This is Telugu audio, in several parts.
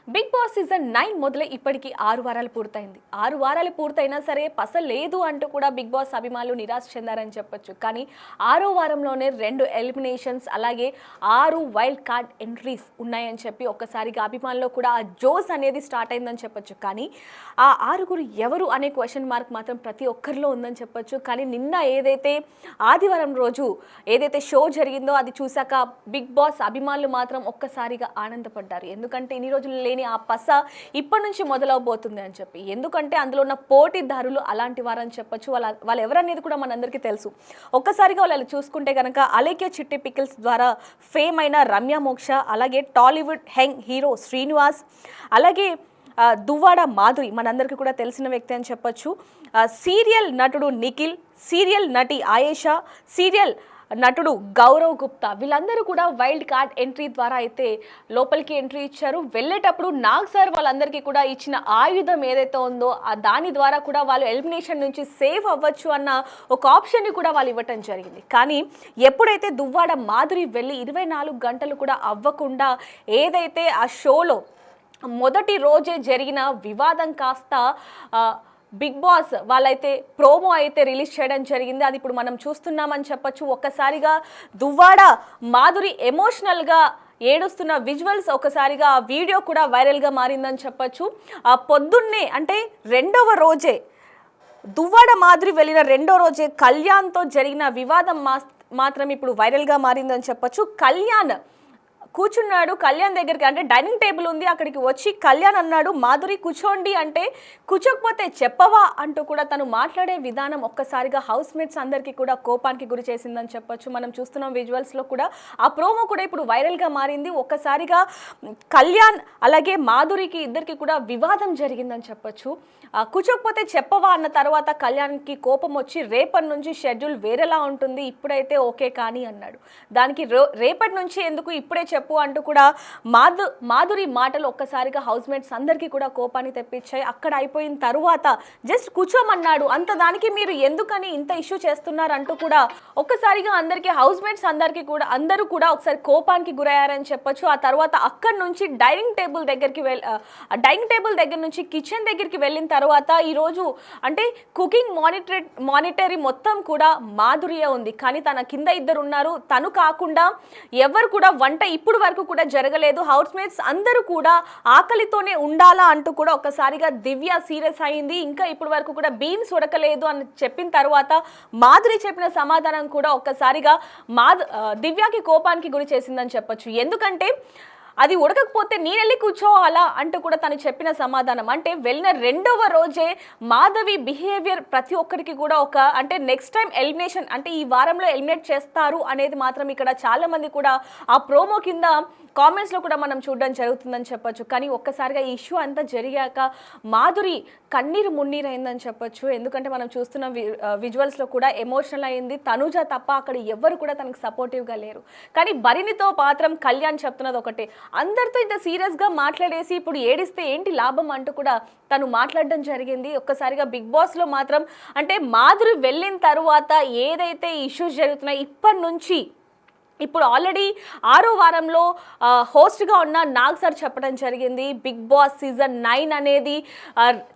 బిగ్ బాస్ సీజన్ 9 మొదలై ఇప్పటికి 6 వారాలు పూర్తయింది. 6 వారాలు పూర్తయినా సరే పస లేదు అంటూ కూడా బిగ్ బాస్ అభిమానులు నిరాశ చెందారని చెప్పొచ్చు. కానీ 6వ వారంలోనే 2 ఎలిమినేషన్స్ అలాగే 6 వైల్డ్ కార్డ్ ఎంట్రీస్ ఉన్నాయని చెప్పి ఒక్కసారిగా అభిమానుల్లో కూడా ఆ జోస్ అనేది స్టార్ట్ అయిందని చెప్పొచ్చు. కానీ ఆ 6గురు ఎవరు అనే క్వశ్చన్ మార్క్ మాత్రం ప్రతి ఒక్కరిలో ఉందని చెప్పొచ్చు. కానీ నిన్న ఏదైతే ఆదివారం రోజు ఏదైతే షో జరిగిందో అది చూశాక బిగ్ బాస్ అభిమానులు మాత్రం ఒక్కసారిగా ఆనందపడ్డారు. ఎందుకంటే ఇన్ని రోజులు లేని ఆ పస ఇప్పటి నుంచి మొదలవబోతుంది అని చెప్పి. ఎందుకంటే అందులో ఉన్న పోటీదారులు అలాంటి వారని చెప్పొచ్చు. వాళ్ళు ఎవరనేది కూడా మనందరికీ తెలుసు. ఒక్కసారిగా వాళ్ళు చూసుకుంటే కనుక అలేఖ్య చిట్టి పికిల్స్ ద్వారా ఫేమ్ అయిన రమ్య మోక్ష, అలాగే టాలీవుడ్ యంగ్ హీరో శ్రీనివాస్, అలాగే దువ్వాడ మాధురి మనందరికీ కూడా తెలిసిన వ్యక్తి అని చెప్పొచ్చు. సీరియల్ నటుడు నిఖిల్, సీరియల్ నటి ఆయేషా, సీరియల్ నటుడు గౌరవ్ గుప్తా, వీళ్ళందరూ కూడా వైల్డ్ కార్డ్ ఎంట్రీ ద్వారా అయితే లోపలికి ఎంట్రీ ఇచ్చారు. వెళ్ళేటప్పుడు నాగ్ సార్ వాళ్ళందరికీ కూడా ఇచ్చిన ఆయుధం ఏదైతే ఉందో దాని ద్వారా కూడా వాళ్ళు ఎలిమినేషన్ నుంచి సేఫ్ అవ్వచ్చు అన్న ఒక ఆప్షన్ని కూడా వాళ్ళు ఇవ్వటం జరిగింది. కానీ ఎప్పుడైతే దువ్వాడ మాధురి వెళ్ళి 24 గంటలు కూడా అవ్వకుండా ఏదైతే ఆ షోలో మొదటి రోజే జరిగిన వివాదం కాస్త బిగ్ బాస్ వాళ్ళైతే ప్రోమో అయితే రిలీజ్ చేయడం జరిగింది. అది ఇప్పుడు మనం చూస్తున్నామని చెప్పొచ్చు. ఒక్కసారిగా దువ్వాడ మాధురి ఎమోషనల్గా ఏడుస్తున్న విజువల్స్ ఒకసారిగా ఆ వీడియో కూడా వైరల్గా మారిందని చెప్పొచ్చు. ఆ పొద్దున్నే అంటే రెండవ రోజే దువ్వాడ మాధురి వెళ్ళిన రెండో రోజే కళ్యాణ్తో జరిగిన వివాదం మాత్రం ఇప్పుడు వైరల్గా మారిందని చెప్పొచ్చు. కళ్యాణ్ కూర్చున్నాడు, కళ్యాణ్ దగ్గరికి అంటే డైనింగ్ టేబుల్ ఉంది, అక్కడికి వచ్చి కళ్యాణ్ అన్నాడు మాధురి కూర్చోండి అంటే కూర్చోకపోతే చెప్పవా అంటూ కూడా తను మాట్లాడే విధానం ఒక్కసారిగా హౌస్ మేట్స్ అందరికీ కూడా కోపానికి గురి చేసిందని చెప్పొచ్చు. మనం చూస్తున్నాం విజువల్స్లో కూడా ఆ ప్రోమో కూడా ఇప్పుడు వైరల్గా మారింది. ఒక్కసారిగా కళ్యాణ్ అలాగే మాధురికి ఇద్దరికి కూడా వివాదం జరిగిందని చెప్పొచ్చు. కూర్చోకపోతే చెప్పవా అన్న తర్వాత కళ్యాణ్కి కోపం వచ్చి రేపటి నుంచి షెడ్యూల్ వేరేలా ఉంటుంది, ఇప్పుడైతే ఓకే కానీ అన్నాడు. దానికి రేపటి నుంచి ఎందుకు ఇప్పుడే చెప్పు అంటూ కూడా మాధురి మాటలు ఒక్కసారిగా హౌస్ మేట్స్ అందరికీ కూడా కోపాన్ని తెప్పించాయి. అక్కడ అయిపోయిన తరువాత జస్ట్ కూర్చోమన్నాడు, అంత దానికి మీరు ఎందుకని ఇంత ఇష్యూ చేస్తున్నారు అంటూ కూడా ఒక్కసారిగా అందరికీ హౌస్ మేట్స్ అందరూ కూడా ఒకసారి కోపానికి గురయ్యారని చెప్పొచ్చు. ఆ తర్వాత అక్కడి నుంచి డైనింగ్ టేబుల్ దగ్గర నుంచి కిచెన్ దగ్గరికి వెళ్ళిన తర్వాత ఈరోజు అంటే కుకింగ్ మానిటరీ మొత్తం కూడా మాధురియే ఉంది. కానీ తన కింద ఇద్దరు ఉన్నారు, తను కాకుండా ఎవరు కూడా వంట ఇప్పుడు వరకు కూడా జరగలేదు. హౌస్ మేట్స్ అందరూ కూడా ఆకలితోనే ఉండాలా అంటూ కూడా ఒక్కసారిగా దివ్య సీరియస్ అయింది. ఇంకా ఇప్పుడు వరకు కూడా బీన్స్ ఉడకలేదు అని చెప్పిన తర్వాత మాధురి చెప్పిన సమాధానం కూడా ఒక్కసారిగా దివ్యకి కోపానికి గురి చేసిందని చెప్పొచ్చు. ఎందుకంటే అది ఉడకకపోతే నేను వెళ్ళి కూర్చోవాలా అంటూ కూడా తను చెప్పిన సమాధానం అంటే వెళ్ళిన రెండవ రోజే మాధవి బిహేవియర్ ప్రతి ఒక్కరికి కూడా అంటే నెక్స్ట్ టైం ఎలిమినేషన్ అంటే ఈ వారంలో ఎలిమినేట్ చేస్తారు అనేది మాత్రం ఇక్కడ చాలా మంది కూడా ఆ ప్రోమో కింద కామెంట్స్లో కూడా మనం చూడడం జరుగుతుందని చెప్పొచ్చు. కానీ ఒక్కసారిగా ఈ ఇష్యూ అంతా జరిగాక మాధురి కన్నీరు మున్నీరు అయిందని చెప్పొచ్చు. ఎందుకంటే మనం చూస్తున్న విజువల్స్లో కూడా ఎమోషనల్ అయింది. తనుజ తప్ప అక్కడ ఎవరు కూడా తనకు సపోర్టివ్గా లేరు. కానీ భరిణితో మాత్రం కళ్యాణ్ చెప్తున్నది ఒకటే, అందరితో ఇంత సీరియస్గా మాట్లాడేసి ఇప్పుడు ఏడిస్తే ఏంటి లాభం అంటూ కూడా తను మాట్లాడడం జరిగింది. ఒక్కసారిగా బిగ్ బాస్లో మాత్రం అంటే మాధురి వెళ్ళిన తర్వాత ఏదైతే ఇష్యూస్ జరుగుతున్నాయి ఇప్పటి నుంచి ఇప్పుడు ఆల్రెడీ 6వ వారంలో హోస్ట్గా ఉన్న నాగ్ సార్ చెప్పడం జరిగింది, బిగ్ బాస్ సీజన్ 9 అనేది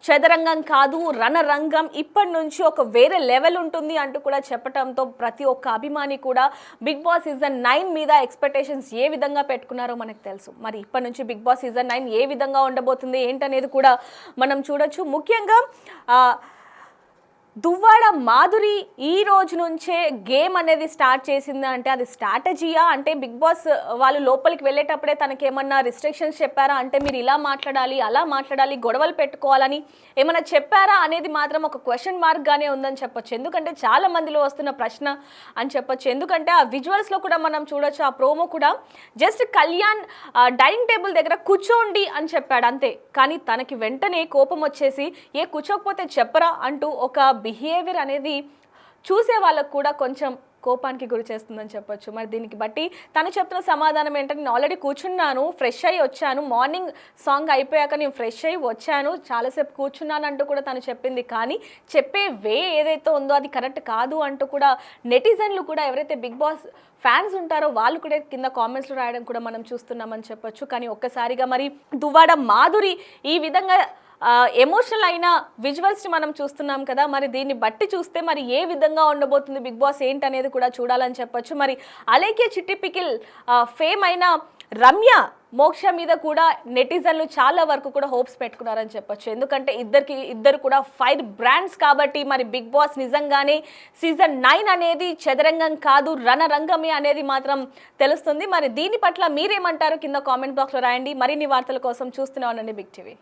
చదరంగం కాదు రణరంగం, ఇప్పటి నుంచి ఒక వేరే లెవెల్ ఉంటుంది అంటూ కూడా చెప్పడంతో ప్రతి ఒక్క అభిమాని కూడా బిగ్ బాస్ సీజన్ 9 మీద ఎక్స్పెక్టేషన్స్ ఏ విధంగా పెట్టుకున్నారో మనకు తెలుసు. మరి ఇప్పటి నుంచి బిగ్ బాస్ సీజన్ 9 ఏ విధంగా ఉండబోతుంది ఏంటనేది కూడా మనం చూడొచ్చు. ముఖ్యంగా దువ్వాడ మాధురి ఈ రోజు నుంచే గేమ్ అనేది స్టార్ట్ చేసింది అంటే అది స్ట్రాటజీయా అంటే బిగ్ బాస్ వాళ్ళు లోపలికి వెళ్ళేటప్పుడే తనకేమన్నా రిస్ట్రిక్షన్స్ చెప్పారా అంటే మీరు ఇలా మాట్లాడాలి అలా మాట్లాడాలి గొడవలు పెట్టుకోవాలని ఏమైనా చెప్పారా అనేది మాత్రం ఒక క్వశ్చన్ మార్క్గానే ఉందని చెప్పొచ్చు. ఎందుకంటే చాలా మందిలో వస్తున్న ప్రశ్న అని చెప్పొచ్చు. ఎందుకంటే ఆ విజువల్స్లో కూడా మనం చూడొచ్చు. ఆ ప్రోమో కూడా జస్ట్ కళ్యాణ్ డైనింగ్ టేబుల్ దగ్గర కూర్చోండి అని చెప్పాడు అంతే. కానీ తనకి వెంటనే కోపం వచ్చేసి కూర్చోకపోతే చెప్పరా అంటూ ఒక బిహేవియర్ అనేది చూసే వాళ్ళకు కూడా కొంచెం కోపానికి గురి చేస్తుందని చెప్పొచ్చు. మరి దీనికి బట్టి తను చెప్తున్న సమాధానం ఏంటంటే, నేను ఆల్రెడీ కూర్చున్నాను, ఫ్రెష్ అయ్యి వచ్చాను, మార్నింగ్ సాంగ్ అయిపోయాక నేను ఫ్రెష్ అయ్యి వచ్చాను, చాలాసేపు కూర్చున్నాను అంటూ కూడా తను చెప్పింది. కానీ చెప్పే వే ఏదైతే ఉందో అది కరెక్ట్ కాదు అంటూ కూడా నెటిజన్లు కూడా ఎవరైతే బిగ్ బాస్ ఫ్యాన్స్ ఉంటారో వాళ్ళు కూడా కింద కామెంట్స్లో రాయడం కూడా మనం చూస్తున్నామని చెప్పొచ్చు. కానీ ఒక్కసారిగా మరి దువ్వాడ మాధురి ఈ విధంగా ఎమోషనల్ అయిన విజువల్స్ని మనం చూస్తున్నాం కదా. మరి దీన్ని బట్టి చూస్తే మరి ఏ విధంగా ఉండబోతుంది బిగ్ బాస్ ఏంటనేది కూడా చూడాలని చెప్పొచ్చు. మరి అలాగే చిట్టి పికిల్ ఫేమ్ అయిన రమ్య మోక్ష మీద కూడా నెటిజన్లు చాలా వరకు కూడా హోప్స్ పెట్టుకున్నారని చెప్పొచ్చు. ఎందుకంటే ఇద్దరు కూడా ఫైర్ బ్రాండ్స్ కాబట్టి మరి బిగ్ బాస్ నిజంగానే సీజన్ 9 అనేది చదరంగం కాదు రణరంగమే అనేది మాత్రం తెలుస్తుంది. మరి దీని పట్ల మీరేమంటారు కింద కామెంట్ బాక్స్లో రాయండి. మరిన్ని వార్తల కోసం చూస్తూనే ఉండండి బిగ్ టీవీ.